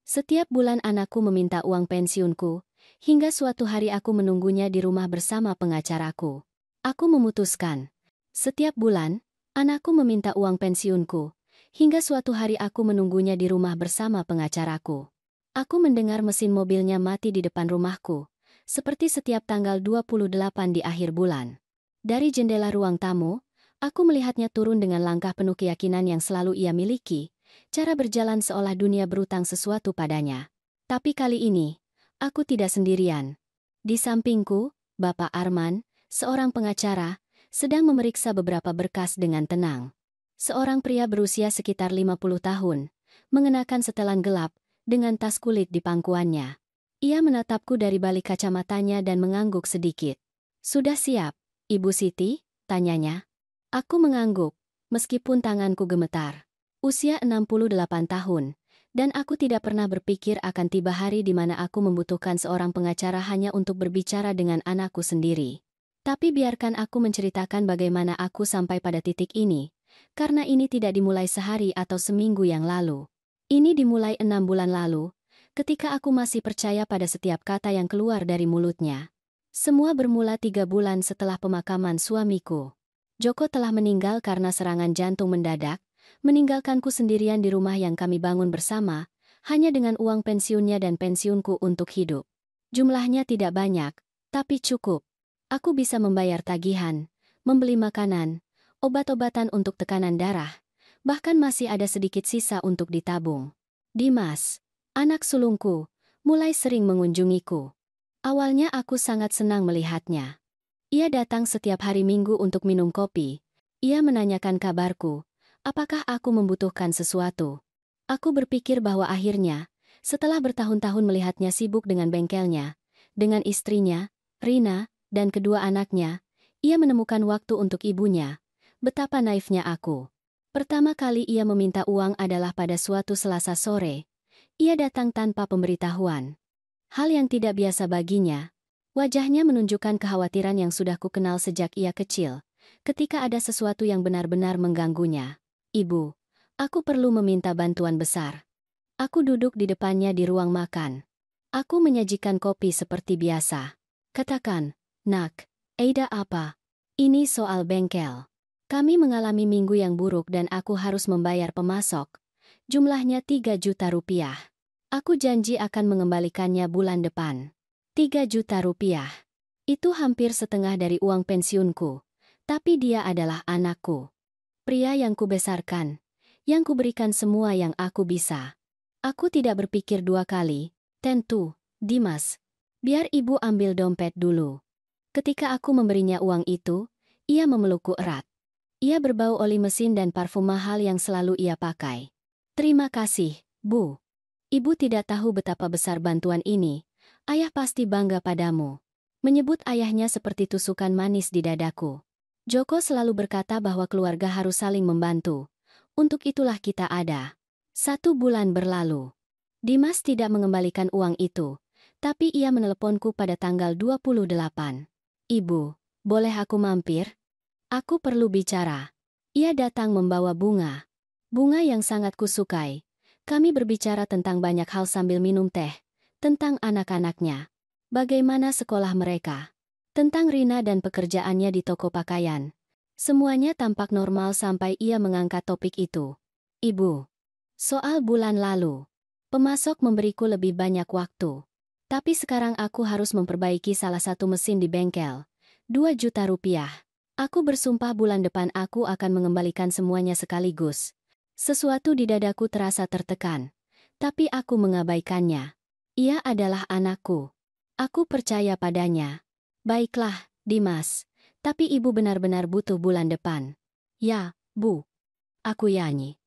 Setiap bulan anakku meminta uang pensiunku, hingga suatu hari aku menunggunya di rumah bersama pengacaraku. Aku memutuskan. Setiap bulan, anakku meminta uang pensiunku, hingga suatu hari aku menunggunya di rumah bersama pengacaraku. Aku mendengar mesin mobilnya mati di depan rumahku, seperti setiap tanggal 28 di akhir bulan. Dari jendela ruang tamu, aku melihatnya turun dengan langkah penuh keyakinan yang selalu ia miliki, cara berjalan seolah dunia berutang sesuatu padanya. Tapi kali ini, aku tidak sendirian. Di sampingku, Bapak Arman, seorang pengacara, sedang memeriksa beberapa berkas dengan tenang. Seorang pria berusia sekitar 50 tahun, mengenakan setelan gelap, dengan tas kulit di pangkuannya. Ia menatapku dari balik kacamatanya dan mengangguk sedikit. "Sudah siap, Ibu Siti?" tanyanya. Aku mengangguk, meskipun tanganku gemetar. Usia 68 tahun, dan aku tidak pernah berpikir akan tiba hari di mana aku membutuhkan seorang pengacara hanya untuk berbicara dengan anakku sendiri. Tapi biarkan aku menceritakan bagaimana aku sampai pada titik ini, karena ini tidak dimulai sehari atau seminggu yang lalu. Ini dimulai 6 bulan lalu, ketika aku masih percaya pada setiap kata yang keluar dari mulutnya. Semua bermula 3 bulan setelah pemakaman suamiku. Joko telah meninggal karena serangan jantung mendadak, meninggalkanku sendirian di rumah yang kami bangun bersama, hanya dengan uang pensiunnya dan pensiunku untuk hidup. Jumlahnya tidak banyak, tapi cukup. Aku bisa membayar tagihan, membeli makanan, obat-obatan untuk tekanan darah, bahkan masih ada sedikit sisa untuk ditabung. Dimas, anak sulungku, mulai sering mengunjungiku. Awalnya aku sangat senang melihatnya. Ia datang setiap hari Minggu untuk minum kopi. Ia menanyakan kabarku, apakah aku membutuhkan sesuatu. Aku berpikir bahwa akhirnya, setelah bertahun-tahun melihatnya sibuk dengan bengkelnya, dengan istrinya, Rina, dan kedua anaknya, ia menemukan waktu untuk ibunya. Betapa naifnya aku. Pertama kali ia meminta uang adalah pada suatu Selasa sore. Ia datang tanpa pemberitahuan. Hal yang tidak biasa baginya. Wajahnya menunjukkan kekhawatiran yang sudah kukenal sejak ia kecil, ketika ada sesuatu yang benar-benar mengganggunya. "Ibu, aku perlu meminta bantuan besar." Aku duduk di depannya di ruang makan. Aku menyajikan kopi seperti biasa. "Katakan, Nak, Eida apa?" "Ini soal bengkel. Kami mengalami minggu yang buruk dan aku harus membayar pemasok. Jumlahnya 3 juta rupiah. Aku janji akan mengembalikannya bulan depan." 3 juta rupiah. Itu hampir setengah dari uang pensiunku. Tapi dia adalah anakku. Pria yang kubesarkan. Yang kuberikan semua yang aku bisa. Aku tidak berpikir dua kali. "Tentu, Dimas. Biar ibu ambil dompet dulu." Ketika aku memberinya uang itu, ia memelukku erat. Ia berbau oli mesin dan parfum mahal yang selalu ia pakai. "Terima kasih, Bu. Ibu tidak tahu betapa besar bantuan ini. Ayah pasti bangga padamu." Menyebut ayahnya seperti tusukan manis di dadaku. Joko selalu berkata bahwa keluarga harus saling membantu. Untuk itulah kita ada. 1 bulan berlalu. Dimas tidak mengembalikan uang itu, tapi ia meneleponku pada tanggal 28. "Ibu, boleh aku mampir? Aku perlu bicara." Ia datang membawa bunga. Bunga yang sangat kusukai. Kami berbicara tentang banyak hal sambil minum teh. Tentang anak-anaknya. Bagaimana sekolah mereka. Tentang Rina dan pekerjaannya di toko pakaian. Semuanya tampak normal sampai ia mengangkat topik itu. "Ibu, soal bulan lalu. Pemasok memberiku lebih banyak waktu. Tapi sekarang aku harus memperbaiki salah satu mesin di bengkel. 2 juta rupiah. Aku bersumpah bulan depan aku akan mengembalikan semuanya sekaligus." Sesuatu di dadaku terasa tertekan. Tapi aku mengabaikannya. Ia adalah anakku. Aku percaya padanya. "Baiklah, Dimas. Tapi ibu benar-benar butuh bulan depan." "Ya, Bu." Aku yanyi.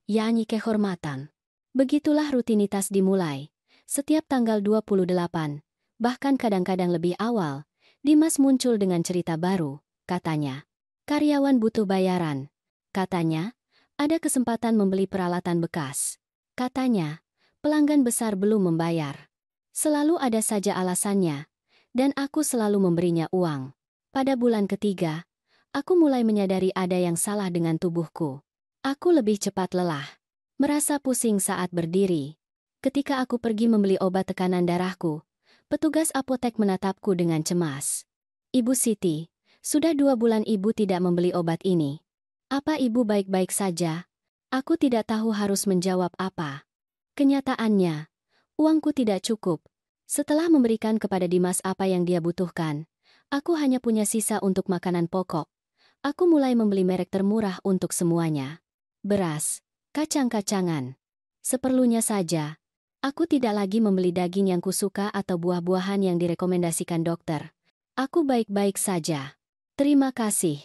Yanyi kehormatan. Begitulah rutinitas dimulai. Setiap tanggal 28, bahkan kadang-kadang lebih awal, Dimas muncul dengan cerita baru, katanya. Karyawan butuh bayaran. Katanya, ada kesempatan membeli peralatan bekas. Katanya, pelanggan besar belum membayar. Selalu ada saja alasannya, dan aku selalu memberinya uang. Pada bulan ketiga, aku mulai menyadari ada yang salah dengan tubuhku. Aku lebih cepat lelah, merasa pusing saat berdiri. Ketika aku pergi membeli obat tekanan darahku, petugas apotek menatapku dengan cemas. Ibu Siti, sudah 2 bulan ibu tidak membeli obat ini. Apa ibu baik-baik saja? Aku tidak tahu harus menjawab apa. Kenyataannya, uangku tidak cukup. Setelah memberikan kepada Dimas apa yang dia butuhkan, aku hanya punya sisa untuk makanan pokok. Aku mulai membeli merek termurah untuk semuanya. Beras, kacang-kacangan. Seperlunya saja. Aku tidak lagi membeli daging yang kusuka atau buah-buahan yang direkomendasikan dokter. Aku baik-baik saja. Terima kasih.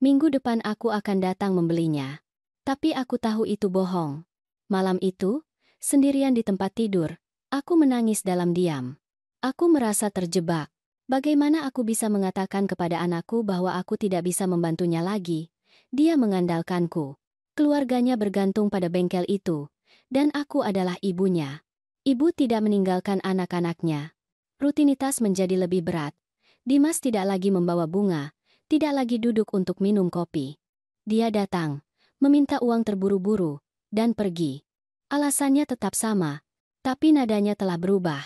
Minggu depan aku akan datang membelinya. Tapi aku tahu itu bohong. Malam itu, sendirian di tempat tidur, aku menangis dalam diam. Aku merasa terjebak. Bagaimana aku bisa mengatakan kepada anakku bahwa aku tidak bisa membantunya lagi? Dia mengandalkanku. Keluarganya bergantung pada bengkel itu, dan aku adalah ibunya. Ibu tidak meninggalkan anak-anaknya. Rutinitas menjadi lebih berat. Dimas tidak lagi membawa bunga, tidak lagi duduk untuk minum kopi. Dia datang, meminta uang terburu-buru, dan pergi. Alasannya tetap sama, tapi nadanya telah berubah.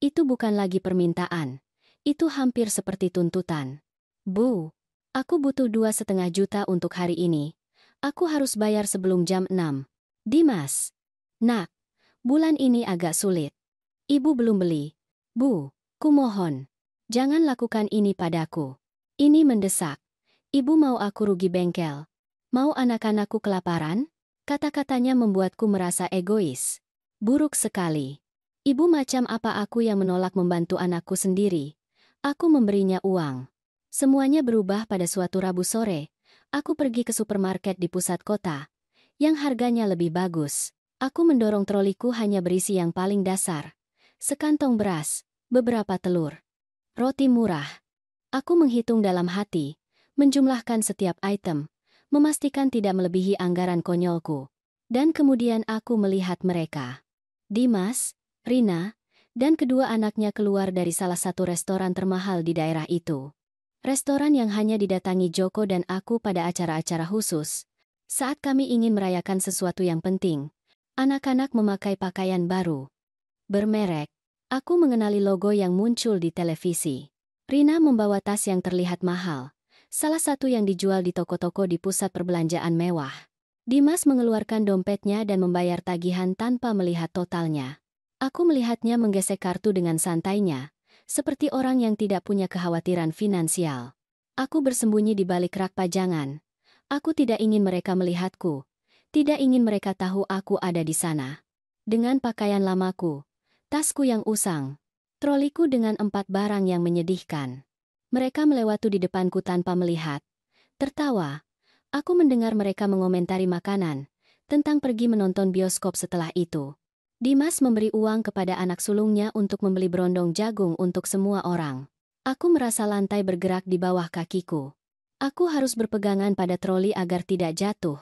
Itu bukan lagi permintaan. Itu hampir seperti tuntutan. Bu, aku butuh 2,5 juta untuk hari ini. Aku harus bayar sebelum jam 6. Dimas. Nak, bulan ini agak sulit. Ibu belum beli. Bu, kumohon. Jangan lakukan ini padaku. Ini mendesak. Ibu mau aku rugi bengkel? Mau anak-anakku kelaparan? Kata-katanya membuatku merasa egois. Buruk sekali. Ibu macam apa aku yang menolak membantu anakku sendiri? Aku memberinya uang. Semuanya berubah pada suatu Rabu sore. Aku pergi ke supermarket di pusat kota, yang harganya lebih bagus. Aku mendorong troliku hanya berisi yang paling dasar. Sekantong beras, beberapa telur, roti murah. Aku menghitung dalam hati, menjumlahkan setiap item, memastikan tidak melebihi anggaran konyolku. Dan kemudian aku melihat mereka. Dimas, Rina, dan kedua anaknya keluar dari salah satu restoran termahal di daerah itu. Restoran yang hanya didatangi Joko dan aku pada acara-acara khusus. Saat kami ingin merayakan sesuatu yang penting, anak-anak memakai pakaian baru, bermerek. Aku mengenali logo yang muncul di televisi. Rina membawa tas yang terlihat mahal, salah satu yang dijual di toko-toko di pusat perbelanjaan mewah. Dimas mengeluarkan dompetnya dan membayar tagihan tanpa melihat totalnya. Aku melihatnya menggesek kartu dengan santainya, seperti orang yang tidak punya kekhawatiran finansial. Aku bersembunyi di balik rak pajangan. Aku tidak ingin mereka melihatku. Tidak ingin mereka tahu aku ada di sana. Dengan pakaian lamaku, tasku yang usang, troliku dengan 4 barang yang menyedihkan. Mereka melewati di depanku tanpa melihat. Tertawa. Aku mendengar mereka mengomentari makanan, tentang pergi menonton bioskop setelah itu. Dimas memberi uang kepada anak sulungnya untuk membeli berondong jagung untuk semua orang. Aku merasa lantai bergerak di bawah kakiku. Aku harus berpegangan pada troli agar tidak jatuh.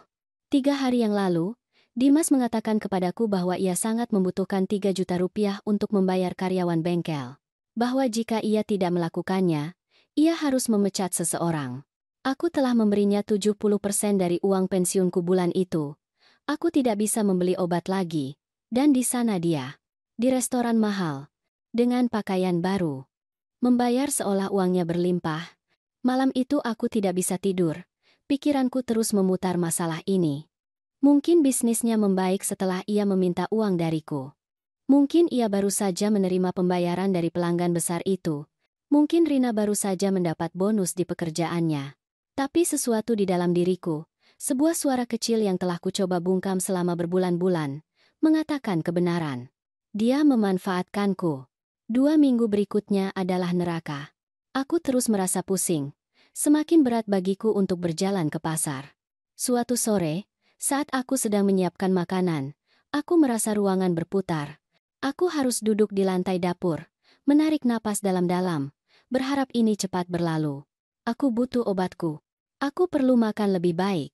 3 hari yang lalu, Dimas mengatakan kepadaku bahwa ia sangat membutuhkan 3 juta rupiah untuk membayar karyawan bengkel. Bahwa jika ia tidak melakukannya, ia harus memecat seseorang. Aku telah memberinya 70% dari uang pensiunku bulan itu. Aku tidak bisa membeli obat lagi. Dan di sana dia, di restoran mahal, dengan pakaian baru, membayar seolah uangnya berlimpah. Malam itu aku tidak bisa tidur, pikiranku terus memutar masalah ini. Mungkin bisnisnya membaik setelah ia meminta uang dariku. Mungkin ia baru saja menerima pembayaran dari pelanggan besar itu. Mungkin Rina baru saja mendapat bonus di pekerjaannya. Tapi sesuatu di dalam diriku, sebuah suara kecil yang telah kucoba bungkam selama berbulan-bulan, mengatakan kebenaran. Dia memanfaatkanku. 2 minggu berikutnya adalah neraka. Aku terus merasa pusing. Semakin berat bagiku untuk berjalan ke pasar. Suatu sore, saat aku sedang menyiapkan makanan, aku merasa ruangan berputar. Aku harus duduk di lantai dapur, menarik napas dalam-dalam, berharap ini cepat berlalu. Aku butuh obatku. Aku perlu makan lebih baik.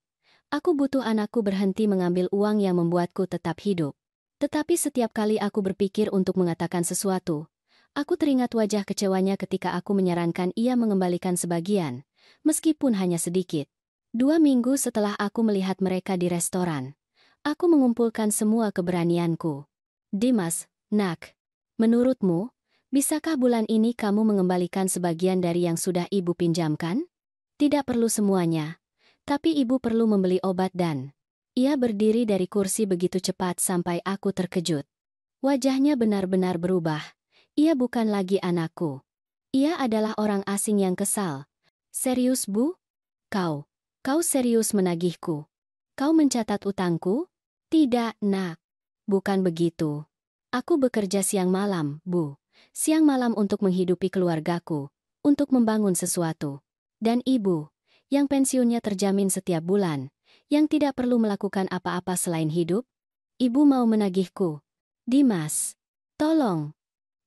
Aku butuh anakku berhenti mengambil uang yang membuatku tetap hidup. Tetapi setiap kali aku berpikir untuk mengatakan sesuatu, aku teringat wajah kecewanya ketika aku menyarankan ia mengembalikan sebagian, meskipun hanya sedikit. 2 minggu setelah aku melihat mereka di restoran, aku mengumpulkan semua keberanianku. Dimas, nak. Menurutmu, bisakah bulan ini kamu mengembalikan sebagian dari yang sudah ibu pinjamkan? Tidak perlu semuanya. Tapi ibu perlu membeli obat dan... Ia berdiri dari kursi begitu cepat sampai aku terkejut. Wajahnya benar-benar berubah. Ia bukan lagi anakku. Ia adalah orang asing yang kesal. Serius, Bu? Kau serius menagihku? Kau mencatat utangku? Tidak, nak. Bukan begitu. Aku bekerja siang malam, Bu. Siang malam untuk menghidupi keluargaku, untuk membangun sesuatu. Dan ibu, yang pensiunnya terjamin setiap bulan, yang tidak perlu melakukan apa-apa selain hidup? Ibu mau menagihku. Dimas, tolong.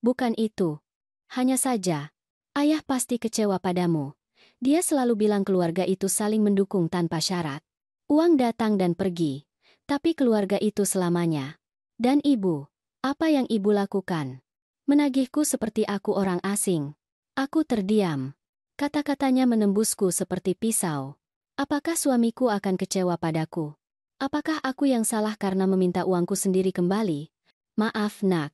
Bukan itu. Hanya saja, ayah pasti kecewa padamu. Dia selalu bilang keluarga itu saling mendukung tanpa syarat. Uang datang dan pergi, tapi keluarga itu selamanya. Dan ibu, apa yang ibu lakukan? Menagihku seperti aku orang asing. Aku terdiam. Kata-katanya menembusku seperti pisau. Apakah suamiku akan kecewa padaku? Apakah aku yang salah karena meminta uangku sendiri kembali? Maaf, nak.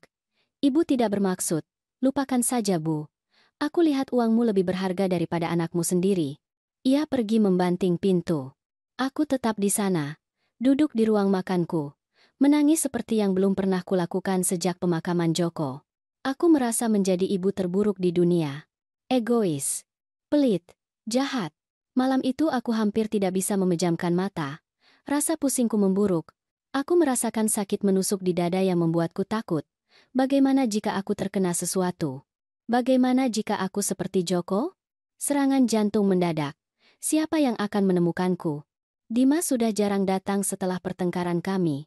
Ibu tidak bermaksud. Lupakan saja, Bu. Aku lihat uangmu lebih berharga daripada anakmu sendiri. Ia pergi membanting pintu. Aku tetap di sana, duduk di ruang makanku, menangis seperti yang belum pernah kulakukan sejak pemakaman Joko. Aku merasa menjadi ibu terburuk di dunia. Egois, pelit, jahat. Malam itu aku hampir tidak bisa memejamkan mata. Rasa pusingku memburuk. Aku merasakan sakit menusuk di dada yang membuatku takut. Bagaimana jika aku terkena sesuatu? Bagaimana jika aku seperti Joko? Serangan jantung mendadak. Siapa yang akan menemukanku? Dimas sudah jarang datang setelah pertengkaran kami.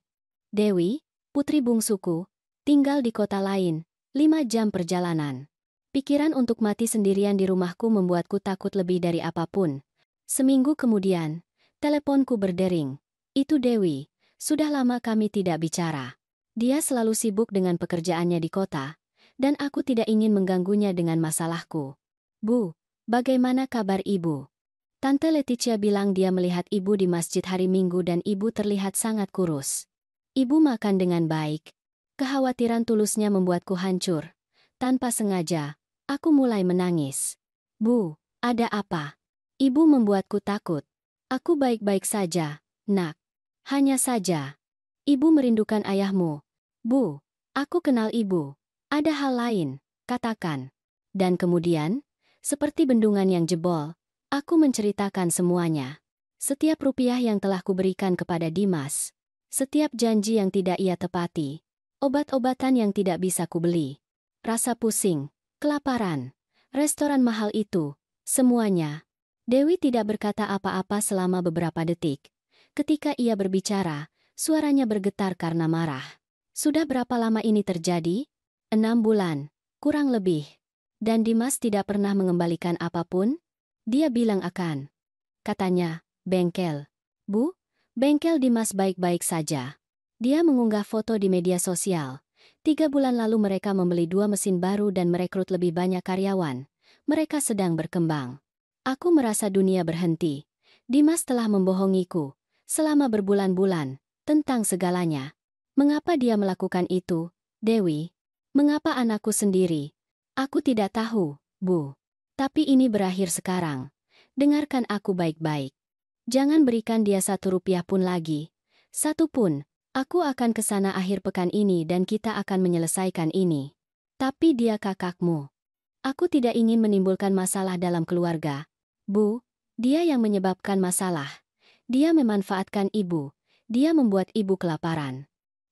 Dewi, putri bungsuku, tinggal di kota lain, 5 jam perjalanan. Pikiran untuk mati sendirian di rumahku membuatku takut lebih dari apapun. Seminggu kemudian, teleponku berdering. Itu Dewi, sudah lama kami tidak bicara. Dia selalu sibuk dengan pekerjaannya di kota, dan aku tidak ingin mengganggunya dengan masalahku. Bu, bagaimana kabar ibu? Tante Leticia bilang dia melihat ibu di masjid hari Minggu dan ibu terlihat sangat kurus. Ibu makan dengan baik. Kekhawatiran tulusnya membuatku hancur. Tanpa sengaja, aku mulai menangis. Bu, ada apa? Ibu membuatku takut. Aku baik-baik saja, nak. Hanya saja. Ibu merindukan ayahmu. Bu, aku kenal ibu. Ada hal lain, katakan. Dan kemudian, seperti bendungan yang jebol, aku menceritakan semuanya. Setiap rupiah yang telah kuberikan kepada Dimas. Setiap janji yang tidak ia tepati. Obat-obatan yang tidak bisa kubeli. Rasa pusing, kelaparan, restoran mahal itu, semuanya. Dewi tidak berkata apa-apa selama beberapa detik. Ketika ia berbicara, suaranya bergetar karena marah. Sudah berapa lama ini terjadi? 6 bulan, kurang lebih. Dan Dimas tidak pernah mengembalikan apapun? Dia bilang akan. Katanya, bengkel. Bu, bengkel Dimas baik-baik saja. Dia mengunggah foto di media sosial. 3 bulan lalu mereka membeli 2 mesin baru dan merekrut lebih banyak karyawan. Mereka sedang berkembang. Aku merasa dunia berhenti. Dimas telah membohongiku selama berbulan-bulan tentang segalanya. Mengapa dia melakukan itu, Dewi? Mengapa anakku sendiri? Aku tidak tahu, Bu. Tapi ini berakhir sekarang. Dengarkan aku baik-baik. Jangan berikan dia 1 rupiah pun lagi. 1 pun. Aku akan ke sana akhir pekan ini dan kita akan menyelesaikan ini. Tapi dia kakakmu. Aku tidak ingin menimbulkan masalah dalam keluarga. Bu, dia yang menyebabkan masalah. Dia memanfaatkan ibu. Dia membuat ibu kelaparan.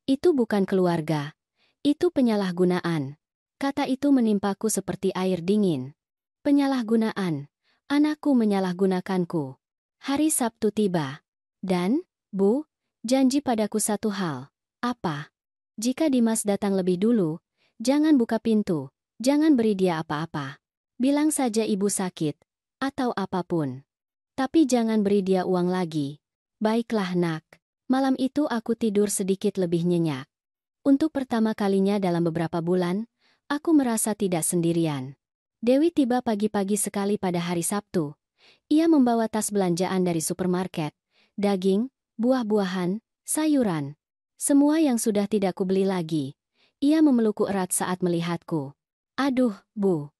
Itu bukan keluarga. Itu penyalahgunaan. Kata itu menimpaku seperti air dingin. Penyalahgunaan. Anakku menyalahgunakanku. Hari Sabtu tiba. Dan, Bu, janji padaku satu hal. Apa? Jika Dimas datang lebih dulu, jangan buka pintu, jangan beri dia apa-apa. Bilang saja ibu sakit, atau apapun. Tapi jangan beri dia uang lagi. Baiklah, nak. Malam itu aku tidur sedikit lebih nyenyak. Untuk pertama kalinya dalam beberapa bulan, aku merasa tidak sendirian. Dewi tiba pagi-pagi sekali pada hari Sabtu. Ia membawa tas belanjaan dari supermarket, daging, buah-buahan, sayuran. Semua yang sudah tidak kubeli lagi. Ia memelukku erat saat melihatku. Aduh, Bu.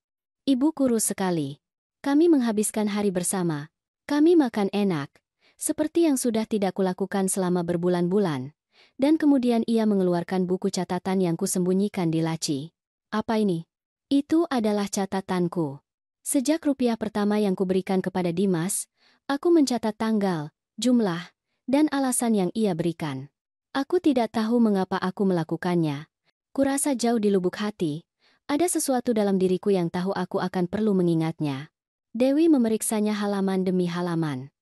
Ibu kurus sekali. Kami menghabiskan hari bersama. Kami makan enak. Seperti yang sudah tidak kulakukan selama berbulan-bulan. Dan kemudian ia mengeluarkan buku catatan yang kusembunyikan di laci. Apa ini? Itu adalah catatanku. Sejak rupiah pertama yang kuberikan kepada Dimas, aku mencatat tanggal, jumlah, dan alasan yang ia berikan. Aku tidak tahu mengapa aku melakukannya. Kurasa jauh di lubuk hati, ada sesuatu dalam diriku yang tahu aku akan perlu mengingatnya. Dewi memeriksanya halaman demi halaman.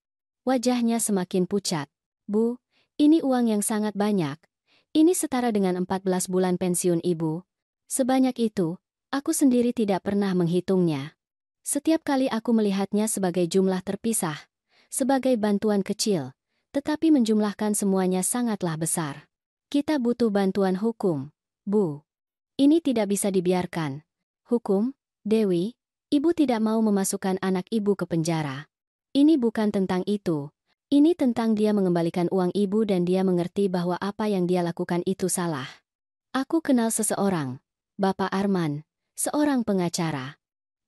Wajahnya semakin pucat. Bu, ini uang yang sangat banyak. Ini setara dengan 14 bulan pensiun ibu. Sebanyak itu, aku sendiri tidak pernah menghitungnya. Setiap kali aku melihatnya sebagai jumlah terpisah, sebagai bantuan kecil, tetapi menjumlahkan semuanya sangatlah besar. Kita butuh bantuan hukum, Bu. Ini tidak bisa dibiarkan. Hukum, Dewi, ibu tidak mau memasukkan anak ibu ke penjara. Ini bukan tentang itu. Ini tentang dia mengembalikan uang ibu dan dia mengerti bahwa apa yang dia lakukan itu salah. Aku kenal seseorang, Bapak Arman, seorang pengacara.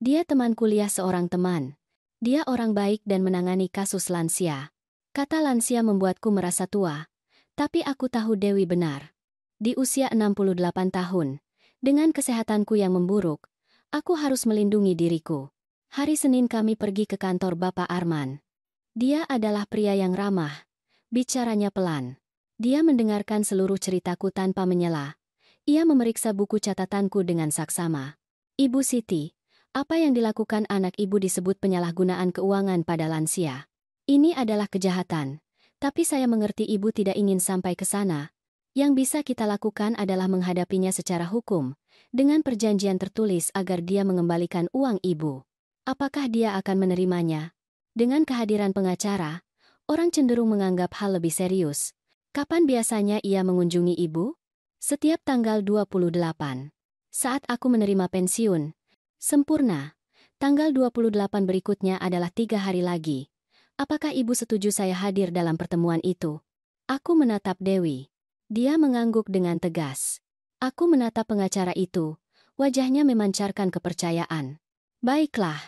Dia teman kuliah seorang teman. Dia orang baik dan menangani kasus lansia. Kata lansia membuatku merasa tua. Tapi aku tahu Dewi benar. Di usia 68 tahun, dengan kesehatanku yang memburuk, aku harus melindungi diriku. Hari Senin kami pergi ke kantor Bapak Arman. Dia adalah pria yang ramah. Bicaranya pelan. Dia mendengarkan seluruh ceritaku tanpa menyela. Ia memeriksa buku catatanku dengan saksama. Ibu Siti, apa yang dilakukan anak ibu disebut penyalahgunaan keuangan pada lansia. Ini adalah kejahatan, tapi saya mengerti ibu tidak ingin sampai ke sana. Yang bisa kita lakukan adalah menghadapinya secara hukum, dengan perjanjian tertulis agar dia mengembalikan uang ibu. Apakah dia akan menerimanya? Dengan kehadiran pengacara, orang cenderung menganggap hal lebih serius. Kapan biasanya ia mengunjungi ibu? Setiap tanggal 28. Saat aku menerima pensiun. Sempurna. Tanggal 28 berikutnya adalah 3 hari lagi. Apakah ibu setuju saya hadir dalam pertemuan itu? Aku menatap Dewi. Dia mengangguk dengan tegas. Aku menatap pengacara itu. Wajahnya memancarkan kepercayaan. Baiklah.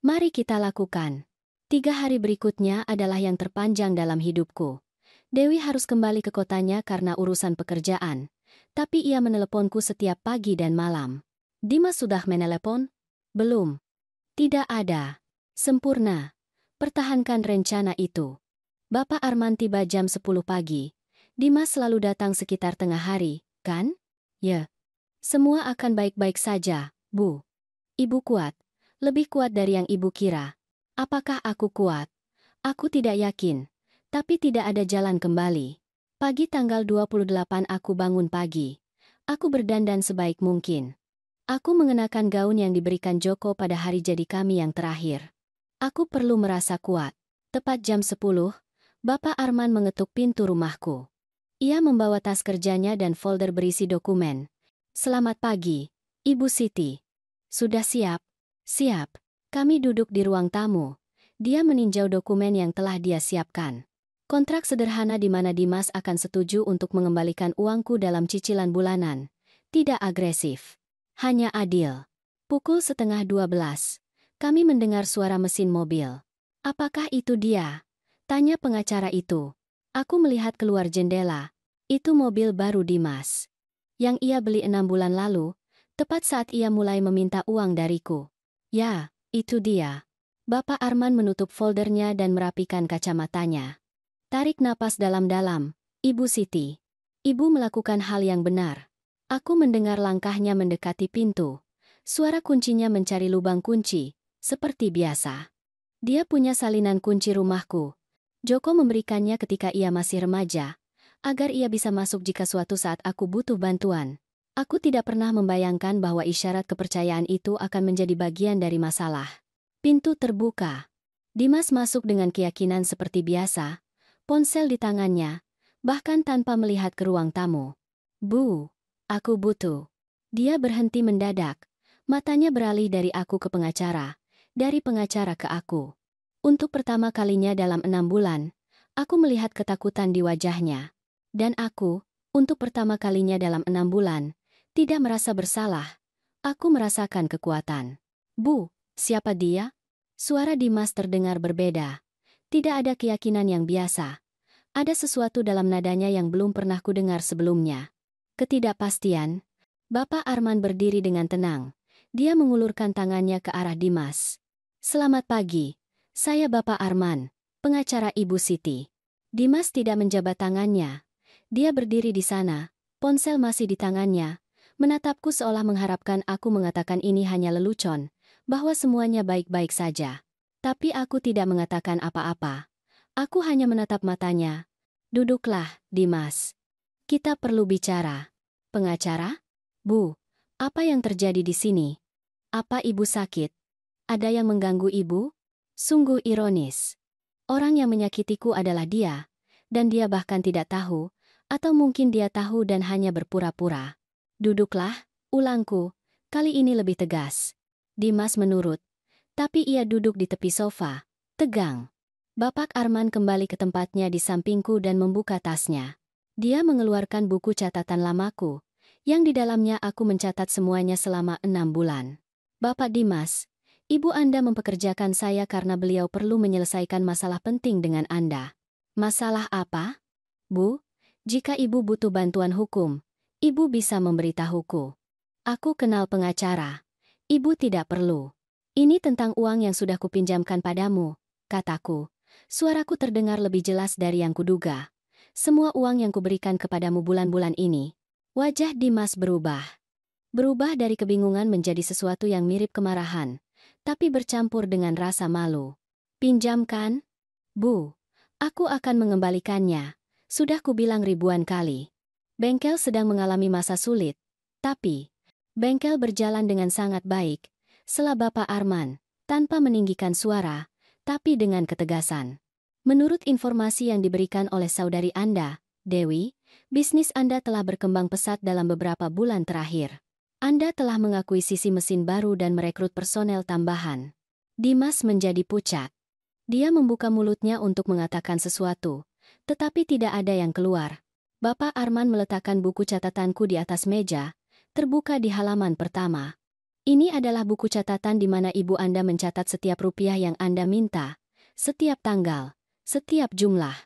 Mari kita lakukan. 3 hari berikutnya adalah yang terpanjang dalam hidupku. Dewi harus kembali ke kotanya karena urusan pekerjaan. Tapi ia meneleponku setiap pagi dan malam. Dimas sudah menelepon? Belum. Tidak ada. Sempurna. Pertahankan rencana itu. Bapak Arman tiba jam 10 pagi. Dimas selalu datang sekitar tengah hari, kan? Ya. Semua akan baik-baik saja, Bu. Ibu kuat. Lebih kuat dari yang ibu kira. Apakah aku kuat? Aku tidak yakin. Tapi tidak ada jalan kembali. Pagi tanggal 28 aku bangun pagi. Aku berdandan sebaik mungkin. Aku mengenakan gaun yang diberikan Joko pada hari jadi kami yang terakhir. Aku perlu merasa kuat. Tepat jam 10, Bapak Arman mengetuk pintu rumahku. Ia membawa tas kerjanya dan folder berisi dokumen. Selamat pagi, Ibu Siti. Sudah siap? Siap. Kami duduk di ruang tamu. Dia meninjau dokumen yang telah dia siapkan. Kontrak sederhana di mana Dimas akan setuju untuk mengembalikan uangku dalam cicilan bulanan. Tidak agresif. Hanya adil. Pukul 11:30. Kami mendengar suara mesin mobil. Apakah itu dia? Tanya pengacara itu. Aku melihat keluar jendela. Itu mobil baru Dimas. Yang ia beli 6 bulan lalu, tepat saat ia mulai meminta uang dariku. Ya, itu dia. Bapak Arman menutup foldernya dan merapikan kacamatanya. Tarik napas dalam-dalam, Ibu Siti. Ibu melakukan hal yang benar. Aku mendengar langkahnya mendekati pintu. Suara kuncinya mencari lubang kunci. Seperti biasa. Dia punya salinan kunci rumahku. Joko memberikannya ketika ia masih remaja, agar ia bisa masuk jika suatu saat aku butuh bantuan. Aku tidak pernah membayangkan bahwa isyarat kepercayaan itu akan menjadi bagian dari masalah. Pintu terbuka. Dimas masuk dengan keyakinan seperti biasa, ponsel di tangannya, bahkan tanpa melihat ke ruang tamu. Bu, aku butuh. Dia berhenti mendadak. Matanya beralih dari aku ke pengacara. Dari pengacara ke aku. Untuk pertama kalinya dalam 6 bulan, aku melihat ketakutan di wajahnya. Dan aku, untuk pertama kalinya dalam 6 bulan, Tidak merasa bersalah. Aku merasakan kekuatan. Bu, siapa dia? Suara Dimas terdengar berbeda. Tidak ada keyakinan yang biasa. Ada sesuatu dalam nadanya yang belum pernah kudengar sebelumnya. Ketidakpastian. Bapak Arman berdiri dengan tenang. Dia mengulurkan tangannya ke arah Dimas. Selamat pagi. Saya Bapak Arman, pengacara Ibu Siti. Dimas tidak menjabat tangannya. Dia berdiri di sana, ponsel masih di tangannya, menatapku seolah mengharapkan aku mengatakan ini hanya lelucon, bahwa semuanya baik-baik saja. Tapi aku tidak mengatakan apa-apa. Aku hanya menatap matanya. Duduklah, Dimas. Kita perlu bicara. Pengacara? Bu, apa yang terjadi di sini? Apa ibu sakit? Ada yang mengganggu ibu? Sungguh ironis. Orang yang menyakitiku adalah dia, dan dia bahkan tidak tahu, atau mungkin dia tahu dan hanya berpura-pura. Duduklah, ulangku, kali ini lebih tegas. Dimas menurut, tapi ia duduk di tepi sofa, tegang. Bapak Arman kembali ke tempatnya di sampingku dan membuka tasnya. Dia mengeluarkan buku catatan lamaku, yang di dalamnya aku mencatat semuanya selama 6 bulan. Bapak Dimas, ibu Anda mempekerjakan saya karena beliau perlu menyelesaikan masalah penting dengan Anda. Masalah apa? Bu, jika ibu butuh bantuan hukum, ibu bisa memberitahuku. Aku kenal pengacara. Ibu tidak perlu. Ini tentang uang yang sudah kupinjamkan padamu, kataku. Suaraku terdengar lebih jelas dari yang kuduga. Semua uang yang kuberikan kepadamu bulan-bulan ini. Wajah Dimas berubah. Berubah dari kebingungan menjadi sesuatu yang mirip kemarahan, tapi bercampur dengan rasa malu. Pinjamkan? Bu, aku akan mengembalikannya. Sudah kubilang ribuan kali. Bengkel sedang mengalami masa sulit, tapi bengkel berjalan dengan sangat baik, sela Bapak Arman, tanpa meninggikan suara, tapi dengan ketegasan. Menurut informasi yang diberikan oleh saudari Anda, Dewi, bisnis Anda telah berkembang pesat dalam beberapa bulan terakhir. Anda telah mengakuisisi mesin baru dan merekrut personel tambahan. Dimas menjadi pucat. Dia membuka mulutnya untuk mengatakan sesuatu, tetapi tidak ada yang keluar. Bapak Arman meletakkan buku catatanku di atas meja, terbuka di halaman pertama. Ini adalah buku catatan di mana ibu Anda mencatat setiap rupiah yang Anda minta, setiap tanggal, setiap jumlah,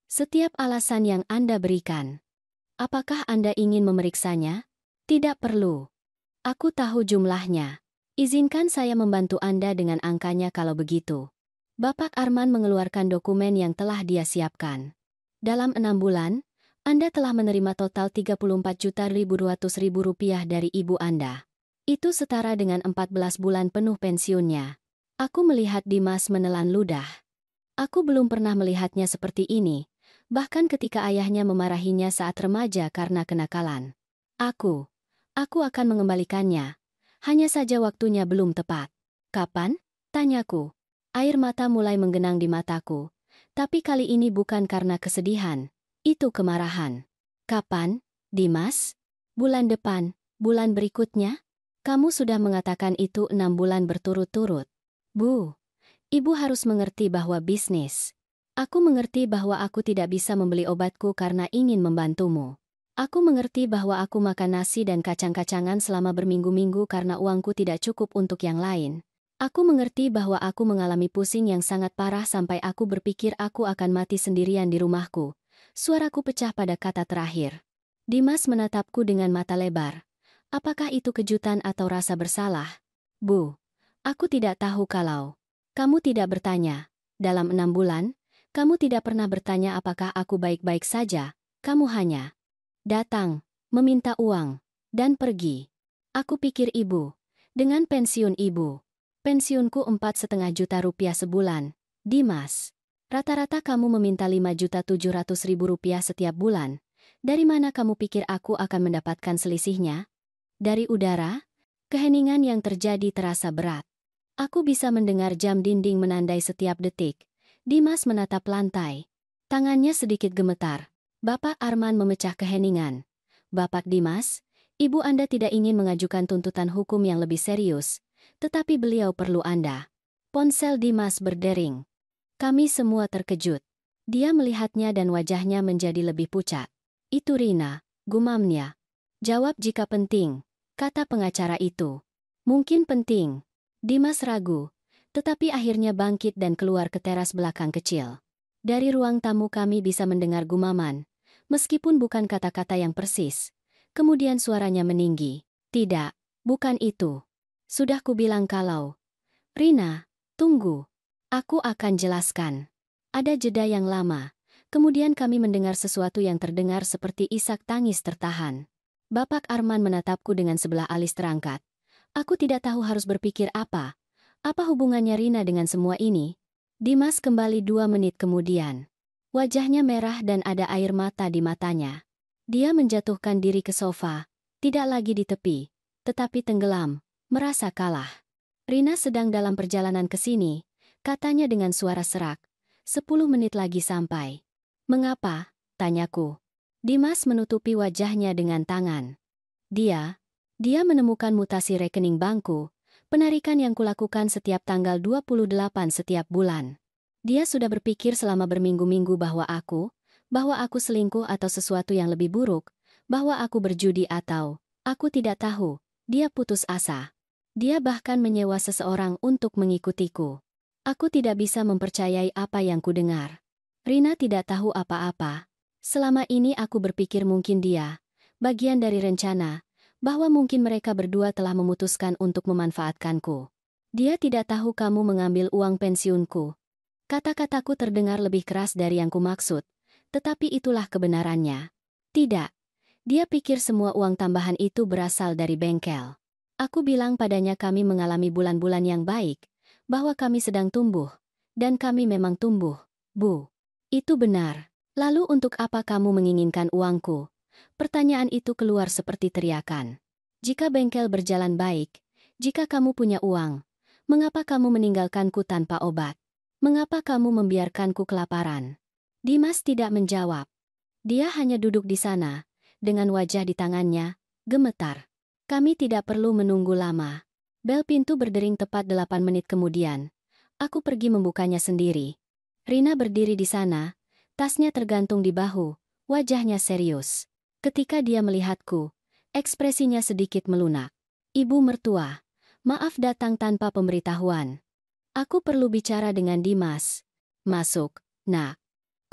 setiap alasan yang Anda berikan. Apakah Anda ingin memeriksanya? Tidak perlu. Aku tahu jumlahnya. Izinkan saya membantu Anda dengan angkanya kalau begitu. Bapak Arman mengeluarkan dokumen yang telah dia siapkan. Dalam 6 bulan, Anda telah menerima total Rp34.200.000 dari ibu Anda. Itu setara dengan 14 bulan penuh pensiunnya. Aku melihat Dimas menelan ludah. Aku belum pernah melihatnya seperti ini, bahkan ketika ayahnya memarahinya saat remaja karena kenakalan. Aku akan mengembalikannya. Hanya saja waktunya belum tepat. Kapan? Tanyaku. Air mata mulai menggenang di mataku. Tapi kali ini bukan karena kesedihan. Itu kemarahan. Kapan, Dimas? Bulan depan, bulan berikutnya? Kamu sudah mengatakan itu 6 bulan berturut-turut. Bu, ibu harus mengerti bahwa bisnis. Aku mengerti bahwa aku tidak bisa membeli obatku karena ingin membantumu. Aku mengerti bahwa aku makan nasi dan kacang-kacangan selama berminggu-minggu karena uangku tidak cukup untuk yang lain. Aku mengerti bahwa aku mengalami pusing yang sangat parah sampai aku berpikir aku akan mati sendirian di rumahku. Suaraku pecah pada kata terakhir. Dimas menatapku dengan mata lebar. Apakah itu kejutan atau rasa bersalah? Bu, aku tidak tahu kalau kamu tidak bertanya. Dalam 6 bulan, kamu tidak pernah bertanya apakah aku baik-baik saja. Kamu hanya datang, meminta uang, dan pergi. Aku pikir ibu, dengan pensiun ibu. Pensiunku 4,5 juta rupiah sebulan. Dimas, rata-rata kamu meminta 5.700.000 rupiah setiap bulan. Dari mana kamu pikir aku akan mendapatkan selisihnya? Dari udara? Keheningan yang terjadi terasa berat. Aku bisa mendengar jam dinding menandai setiap detik. Dimas menatap lantai. Tangannya sedikit gemetar. Bapak Arman memecah keheningan. Bapak Dimas, ibu Anda tidak ingin mengajukan tuntutan hukum yang lebih serius, tetapi beliau perlu Anda. Ponsel Dimas berdering. Kami semua terkejut. Dia melihatnya dan wajahnya menjadi lebih pucat. Itu Rina, gumamnya. Jawab jika penting, kata pengacara itu. Mungkin penting. Dimas ragu, tetapi akhirnya bangkit dan keluar ke teras belakang kecil. Dari ruang tamu kami bisa mendengar gumaman, meskipun bukan kata-kata yang persis. Kemudian suaranya meninggi. Tidak, bukan itu. Sudah kubilang kalau. Rina, tunggu. Aku akan jelaskan. Ada jeda yang lama. Kemudian kami mendengar sesuatu yang terdengar seperti isak tangis tertahan. Bapak Arman menatapku dengan sebelah alis terangkat. Aku tidak tahu harus berpikir apa. Apa hubungannya Rina dengan semua ini? Dimas kembali 2 menit kemudian. Wajahnya merah dan ada air mata di matanya. Dia menjatuhkan diri ke sofa, tidak lagi di tepi, tetapi tenggelam, merasa kalah. Rina sedang dalam perjalanan ke sini, katanya dengan suara serak. 10 menit lagi sampai. Mengapa? Tanyaku. Dimas menutupi wajahnya dengan tangan. Dia menemukan mutasi rekening bankku, penarikan yang kulakukan setiap tanggal 28 setiap bulan. Dia sudah berpikir selama berminggu-minggu bahwa aku selingkuh atau sesuatu yang lebih buruk, bahwa aku berjudi atau, aku tidak tahu, dia putus asa. Dia bahkan menyewa seseorang untuk mengikutiku. Aku tidak bisa mempercayai apa yang kudengar. Rina tidak tahu apa-apa. Selama ini aku berpikir mungkin dia, bagian dari rencana, bahwa mungkin mereka berdua telah memutuskan untuk memanfaatkanku. Dia tidak tahu kamu mengambil uang pensiunku. Kata-kataku terdengar lebih keras dari yang kumaksud, tetapi itulah kebenarannya. Tidak. Dia pikir semua uang tambahan itu berasal dari bengkel. Aku bilang padanya kami mengalami bulan-bulan yang baik, bahwa kami sedang tumbuh, dan kami memang tumbuh, Bu. Itu benar. Lalu untuk apa kamu menginginkan uangku? Pertanyaan itu keluar seperti teriakan. Jika bengkel berjalan baik, jika kamu punya uang, mengapa kamu meninggalkanku tanpa obat? Mengapa kamu membiarkanku kelaparan? Dimas tidak menjawab. Dia hanya duduk di sana, dengan wajah di tangannya, gemetar. Kami tidak perlu menunggu lama. Bel pintu berdering tepat 8 menit kemudian. Aku pergi membukanya sendiri. Rina berdiri di sana, tasnya tergantung di bahu, wajahnya serius. Ketika dia melihatku, ekspresinya sedikit melunak. Ibu mertua, maaf datang tanpa pemberitahuan. Aku perlu bicara dengan Dimas. Masuk, nak.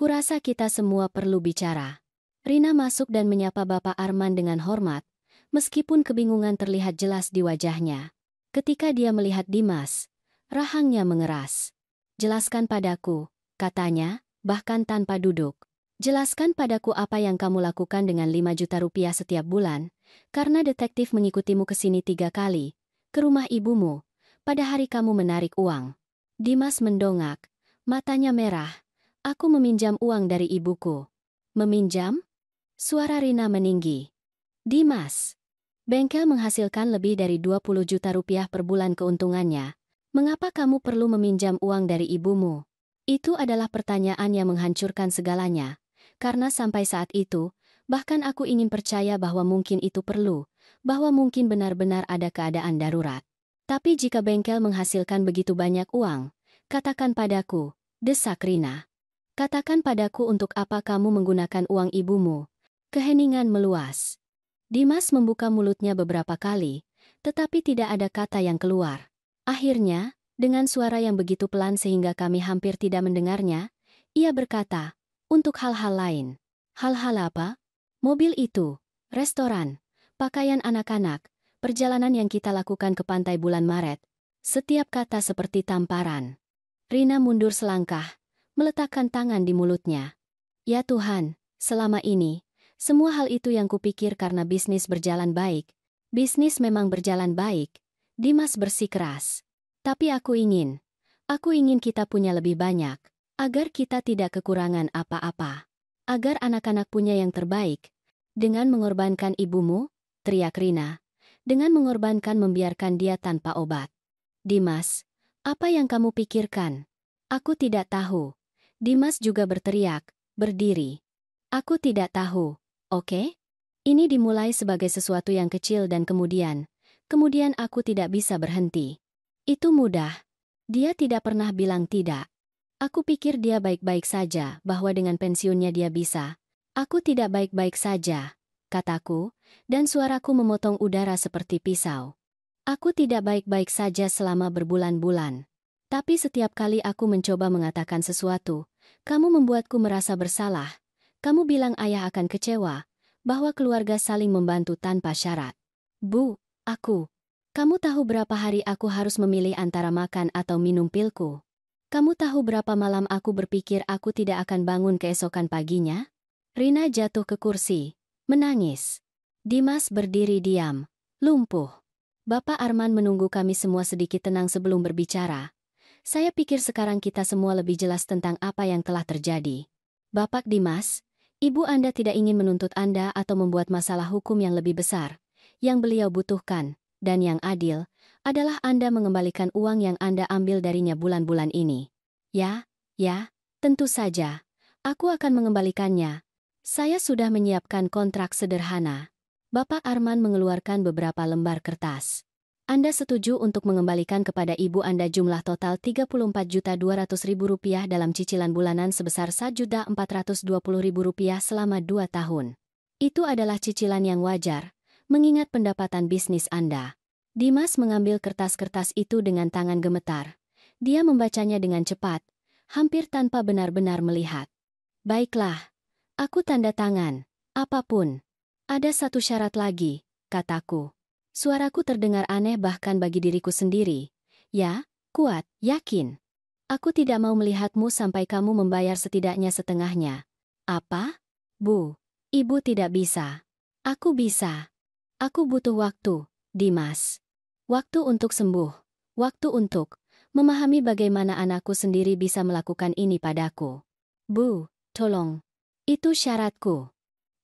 Kurasa kita semua perlu bicara. Rina masuk dan menyapa Bapak Arman dengan hormat, meskipun kebingungan terlihat jelas di wajahnya. Ketika dia melihat Dimas, rahangnya mengeras. Jelaskan padaku, katanya, bahkan tanpa duduk. Jelaskan padaku apa yang kamu lakukan dengan 5 juta rupiah setiap bulan, karena detektif mengikutimu ke sini 3 kali, ke rumah ibumu, pada hari kamu menarik uang. Dimas mendongak, matanya merah. Aku meminjam uang dari ibuku. Meminjam? Suara Rina meninggi. Dimas, bengkel menghasilkan lebih dari 20 juta rupiah per bulan keuntungannya. Mengapa kamu perlu meminjam uang dari ibumu? Itu adalah pertanyaan yang menghancurkan segalanya. Karena sampai saat itu, bahkan aku ingin percaya bahwa mungkin itu perlu, bahwa mungkin benar-benar ada keadaan darurat. Tapi jika bengkel menghasilkan begitu banyak uang, katakan padaku, desak Rina. Katakan padaku untuk apa kamu menggunakan uang ibumu. Keheningan meluas. Dimas membuka mulutnya beberapa kali, tetapi tidak ada kata yang keluar. Akhirnya, dengan suara yang begitu pelan sehingga kami hampir tidak mendengarnya, ia berkata, untuk hal-hal lain. Hal-hal apa? Mobil itu, restoran, pakaian anak-anak, perjalanan yang kita lakukan ke pantai bulan Maret. Setiap kata seperti tamparan. Rina mundur selangkah, meletakkan tangan di mulutnya. Ya Tuhan, selama ini, semua hal itu yang kupikir karena bisnis berjalan baik. Bisnis memang berjalan baik. Dimas bersikeras. Tapi aku ingin kita punya lebih banyak, agar kita tidak kekurangan apa-apa. Agar anak-anak punya yang terbaik. Dengan mengorbankan ibumu, teriak Rina. Dengan mengorbankan membiarkan dia tanpa obat. Dimas, apa yang kamu pikirkan? Aku tidak tahu. Dimas juga berteriak, berdiri. Aku tidak tahu, oke? Ini dimulai sebagai sesuatu yang kecil dan kemudian aku tidak bisa berhenti. Itu mudah. Dia tidak pernah bilang tidak. Aku pikir dia baik-baik saja, bahwa dengan pensiunnya dia bisa. Aku tidak baik-baik saja. kataku, dan suaraku memotong udara seperti pisau. Aku tidak baik-baik saja selama berbulan-bulan. Tapi setiap kali aku mencoba mengatakan sesuatu, kamu membuatku merasa bersalah. Kamu bilang ayah akan kecewa, bahwa keluarga saling membantu tanpa syarat. Bu, kamu tahu berapa hari aku harus memilih antara makan atau minum pilku? Kamu tahu berapa malam aku berpikir aku tidak akan bangun keesokan paginya? Rina jatuh ke kursi, menangis. Dimas berdiri diam, lumpuh. Bapak Arman menunggu kami semua sedikit tenang sebelum berbicara. Saya pikir sekarang kita semua lebih jelas tentang apa yang telah terjadi. Bapak Dimas, ibu Anda tidak ingin menuntut Anda atau membuat masalah hukum yang lebih besar. Yang beliau butuhkan, dan yang adil, adalah Anda mengembalikan uang yang Anda ambil darinya bulan-bulan ini. Ya, tentu saja. Aku akan mengembalikannya. Saya sudah menyiapkan kontrak sederhana. Bapak Arman mengeluarkan beberapa lembar kertas. Anda setuju untuk mengembalikan kepada ibu Anda jumlah total Rp34.200.000 dalam cicilan bulanan sebesar Rp1.420.000 selama 2 tahun. Itu adalah cicilan yang wajar, mengingat pendapatan bisnis Anda. Dimas mengambil kertas-kertas itu dengan tangan gemetar. Dia membacanya dengan cepat, hampir tanpa benar-benar melihat. Baiklah, aku tanda tangan, apapun. Ada satu syarat lagi, kataku. Suaraku terdengar aneh bahkan bagi diriku sendiri. Ya, kuat, yakin. Aku tidak mau melihatmu sampai kamu membayar setidaknya setengahnya. Apa? Bu, ibu tidak bisa. Aku bisa. Aku butuh waktu, Dimas. Waktu untuk sembuh. Waktu untuk memahami bagaimana anakku sendiri bisa melakukan ini padaku. Bu, tolong. Itu syaratku.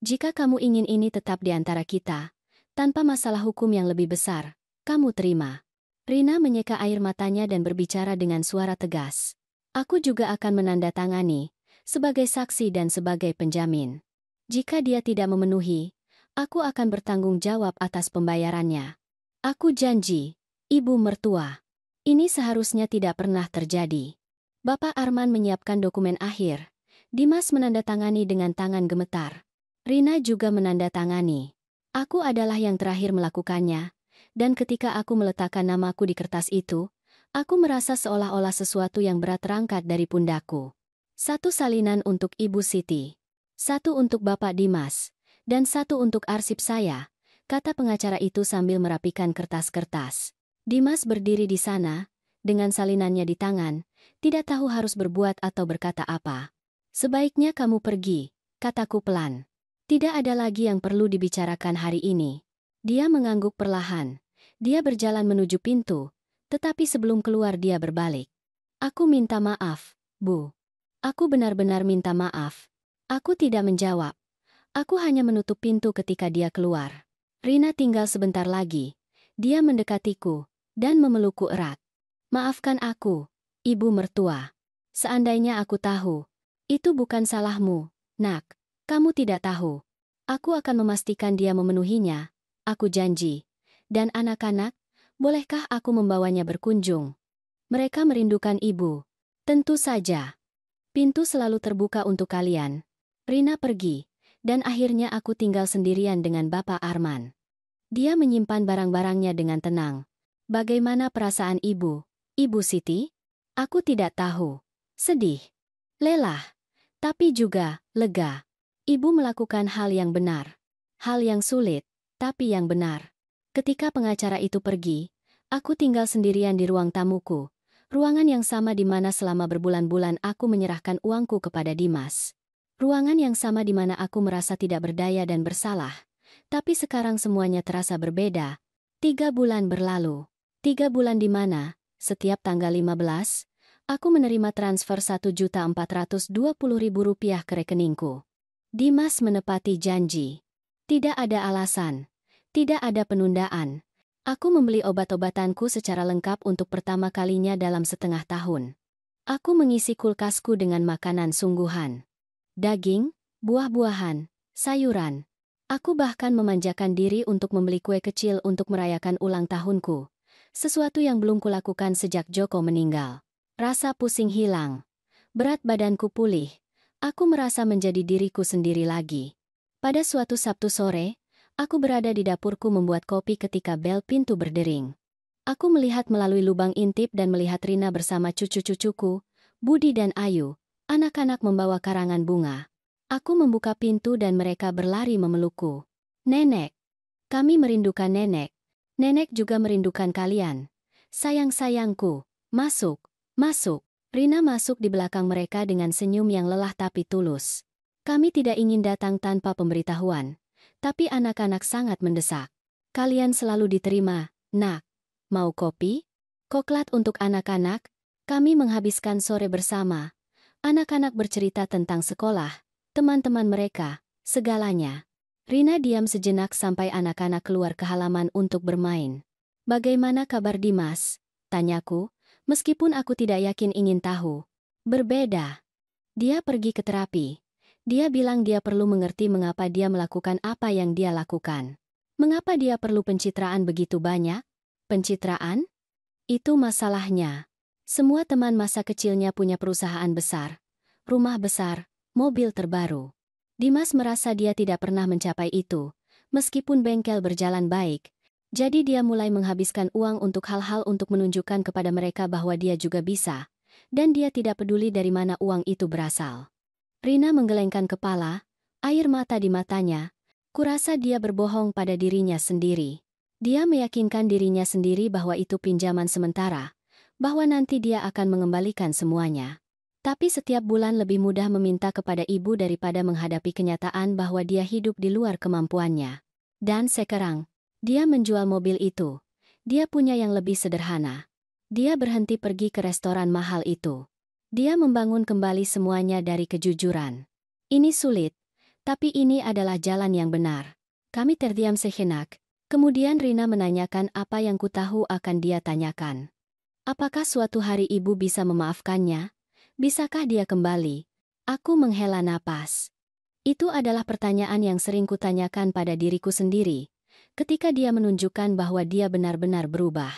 Jika kamu ingin ini tetap di antara kita, tanpa masalah hukum yang lebih besar, kamu terima. Rina menyeka air matanya dan berbicara dengan suara tegas. Aku juga akan menandatangani, sebagai saksi dan sebagai penjamin. Jika dia tidak memenuhi, aku akan bertanggung jawab atas pembayarannya. Aku janji, ibu mertua. Ini seharusnya tidak pernah terjadi. Bapak Arman menyiapkan dokumen akhir. Dimas menandatangani dengan tangan gemetar. Rina juga menandatangani. Aku adalah yang terakhir melakukannya, dan ketika aku meletakkan namaku di kertas itu, aku merasa seolah-olah sesuatu yang berat terangkat dari pundakku. 1 salinan untuk Ibu Siti, 1 untuk Bapak Dimas, dan 1 untuk arsip saya, kata pengacara itu sambil merapikan kertas-kertas. Dimas berdiri di sana, dengan salinannya di tangan, tidak tahu harus berbuat atau berkata apa. Sebaiknya kamu pergi, kataku pelan. Tidak ada lagi yang perlu dibicarakan hari ini. Dia mengangguk perlahan. Dia berjalan menuju pintu, tetapi sebelum keluar dia berbalik. Aku minta maaf, Bu. Aku benar-benar minta maaf. Aku tidak menjawab. Aku hanya menutup pintu ketika dia keluar. Rina tinggal sebentar lagi. Dia mendekatiku, dan memelukku erat. Maafkan aku, Ibu mertua. Seandainya aku tahu, itu bukan salahmu, Nak. Kamu tidak tahu. Aku akan memastikan dia memenuhinya. Aku janji. Dan anak-anak, bolehkah aku membawanya berkunjung? Mereka merindukan ibu. Tentu saja. Pintu selalu terbuka untuk kalian. Rina pergi, dan akhirnya aku tinggal sendirian dengan Bapak Arman. Dia menyimpan barang-barangnya dengan tenang. Bagaimana perasaan ibu, Ibu Siti? Aku tidak tahu. Sedih. Lelah. Tapi juga lega. Ibu melakukan hal yang benar. Hal yang sulit, tapi yang benar. Ketika pengacara itu pergi, aku tinggal sendirian di ruang tamuku. Ruangan yang sama di mana selama berbulan-bulan aku menyerahkan uangku kepada Dimas. Ruangan yang sama di mana aku merasa tidak berdaya dan bersalah. Tapi sekarang semuanya terasa berbeda. 3 bulan berlalu. 3 bulan di mana, setiap tanggal 15, aku menerima transfer Rp1.420.000 ke rekeningku. Dimas menepati janji. Tidak ada alasan. Tidak ada penundaan. Aku membeli obat-obatanku secara lengkap untuk pertama kalinya dalam setengah tahun. Aku mengisi kulkasku dengan makanan sungguhan. Daging, buah-buahan, sayuran. Aku bahkan memanjakan diri untuk membeli kue kecil untuk merayakan ulang tahunku. Sesuatu yang belum kulakukan sejak Joko meninggal. Rasa pusing hilang. Berat badanku pulih. Aku merasa menjadi diriku sendiri lagi. Pada suatu Sabtu sore, Aku berada di dapurku membuat kopi ketika bel pintu berdering. Aku melihat melalui lubang intip dan melihat Rina bersama cucu-cucuku, Budi dan Ayu, anak-anak membawa karangan bunga. Aku membuka pintu dan mereka berlari memelukku. Nenek, kami merindukan nenek. Nenek juga merindukan kalian. Sayang-sayangku, masuk, masuk. Rina masuk di belakang mereka dengan senyum yang lelah tapi tulus. Kami tidak ingin datang tanpa pemberitahuan, tapi anak-anak sangat mendesak. Kalian selalu diterima, nak. Mau kopi? Koklat untuk anak-anak? Kami menghabiskan sore bersama. Anak-anak bercerita tentang sekolah, teman-teman mereka, segalanya. Rina diam sejenak sampai anak-anak keluar ke halaman untuk bermain. Bagaimana kabar Dimas? Tanyaku, meskipun aku tidak yakin ingin tahu. Berbeda. Dia pergi ke terapi. Dia bilang dia perlu mengerti mengapa dia melakukan apa yang dia lakukan. Mengapa dia perlu pencitraan begitu banyak? Pencitraan? Itu masalahnya. Semua teman masa kecilnya punya perusahaan besar, rumah besar, mobil terbaru. Dimas merasa dia tidak pernah mencapai itu, meskipun bengkel berjalan baik. Jadi dia mulai menghabiskan uang untuk hal-hal untuk menunjukkan kepada mereka bahwa dia juga bisa, dan dia tidak peduli dari mana uang itu berasal. Rina menggelengkan kepala, air mata di matanya. Kurasa dia berbohong pada dirinya sendiri. Dia meyakinkan dirinya sendiri bahwa itu pinjaman sementara, bahwa nanti dia akan mengembalikan semuanya. Tapi setiap bulan lebih mudah meminta kepada ibu daripada menghadapi kenyataan bahwa dia hidup di luar kemampuannya. Dan sekarang, dia menjual mobil itu. Dia punya yang lebih sederhana. Dia berhenti pergi ke restoran mahal itu. Dia membangun kembali semuanya dari kejujuran. Ini sulit, tapi ini adalah jalan yang benar. Kami terdiam sejenak. Kemudian Rina menanyakan apa yang kutahu akan dia tanyakan. Apakah suatu hari ibu bisa memaafkannya? Bisakah dia kembali? Aku menghela napas. Itu adalah pertanyaan yang sering kutanyakan pada diriku sendiri, ketika dia menunjukkan bahwa dia benar-benar berubah.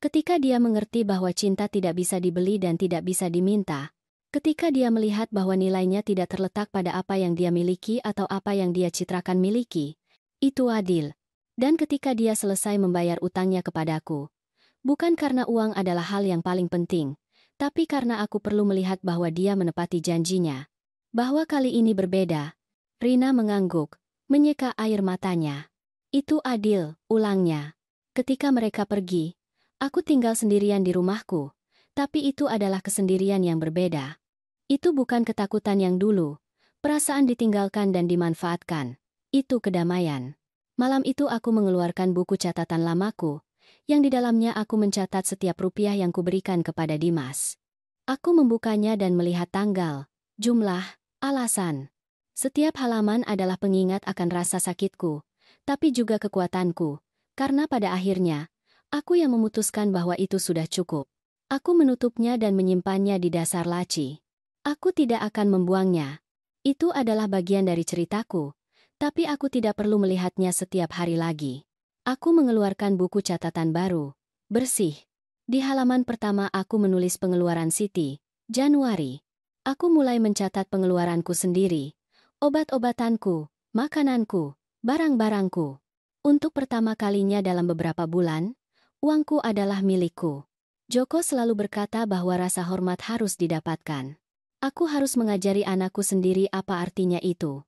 Ketika dia mengerti bahwa cinta tidak bisa dibeli dan tidak bisa diminta. Ketika dia melihat bahwa nilainya tidak terletak pada apa yang dia miliki atau apa yang dia citrakan miliki. Itu adil. Dan ketika dia selesai membayar utangnya kepadaku. Bukan karena uang adalah hal yang paling penting, tapi karena aku perlu melihat bahwa dia menepati janjinya. Bahwa kali ini berbeda. Rina mengangguk, menyeka air matanya. Itu adil, ulangnya. Ketika mereka pergi, aku tinggal sendirian di rumahku, tapi itu adalah kesendirian yang berbeda. Itu bukan ketakutan yang dulu, perasaan ditinggalkan dan dimanfaatkan. Itu kedamaian. Malam itu aku mengeluarkan buku catatan lamaku, yang di dalamnya aku mencatat setiap rupiah yang kuberikan kepada Dimas. Aku membukanya dan melihat tanggal, jumlah, alasan. Setiap halaman adalah pengingat akan rasa sakitku, tapi juga kekuatanku, karena pada akhirnya, aku yang memutuskan bahwa itu sudah cukup. Aku menutupnya dan menyimpannya di dasar laci. Aku tidak akan membuangnya. Itu adalah bagian dari ceritaku, tapi aku tidak perlu melihatnya setiap hari lagi. Aku mengeluarkan buku catatan baru, bersih. Di halaman pertama aku menulis pengeluaran Siti, Januari. Aku mulai mencatat pengeluaranku sendiri, obat-obatanku, makananku, barang-barangku. Untuk pertama kalinya dalam beberapa bulan, uangku adalah milikku. Joko selalu berkata bahwa rasa hormat harus didapatkan. Aku harus mengajari anakku sendiri apa artinya itu.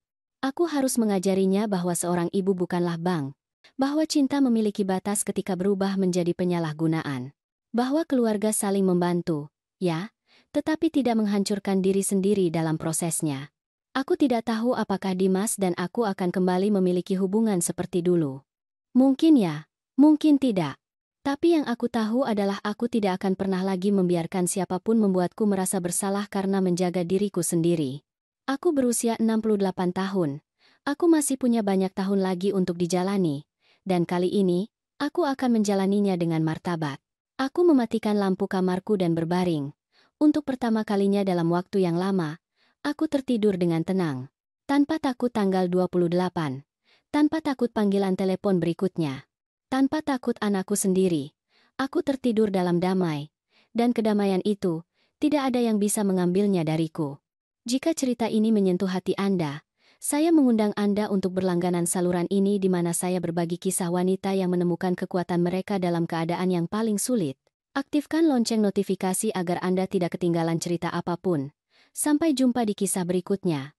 Aku harus mengajarinya bahwa seorang ibu bukanlah bank, bahwa cinta memiliki batas ketika berubah menjadi penyalahgunaan, bahwa keluarga saling membantu, ya, tetapi tidak menghancurkan diri sendiri dalam prosesnya. Aku tidak tahu apakah Dimas dan aku akan kembali memiliki hubungan seperti dulu. Mungkin ya, mungkin tidak. Tapi yang aku tahu adalah aku tidak akan pernah lagi membiarkan siapapun membuatku merasa bersalah karena menjaga diriku sendiri. Aku berusia 68 tahun. Aku masih punya banyak tahun lagi untuk dijalani. Dan kali ini, aku akan menjalaninya dengan martabat. Aku mematikan lampu kamarku dan berbaring. Untuk pertama kalinya dalam waktu yang lama, aku tertidur dengan tenang. Tanpa takut tanggal 28. Tanpa takut panggilan telepon berikutnya. Tanpa takut anakku sendiri, aku tertidur dalam damai, dan kedamaian itu, tidak ada yang bisa mengambilnya dariku. Jika cerita ini menyentuh hati Anda, Saya mengundang Anda untuk berlangganan saluran ini di mana saya berbagi kisah wanita yang menemukan kekuatan mereka dalam keadaan yang paling sulit. Aktifkan lonceng notifikasi agar Anda tidak ketinggalan cerita apapun. Sampai jumpa di kisah berikutnya.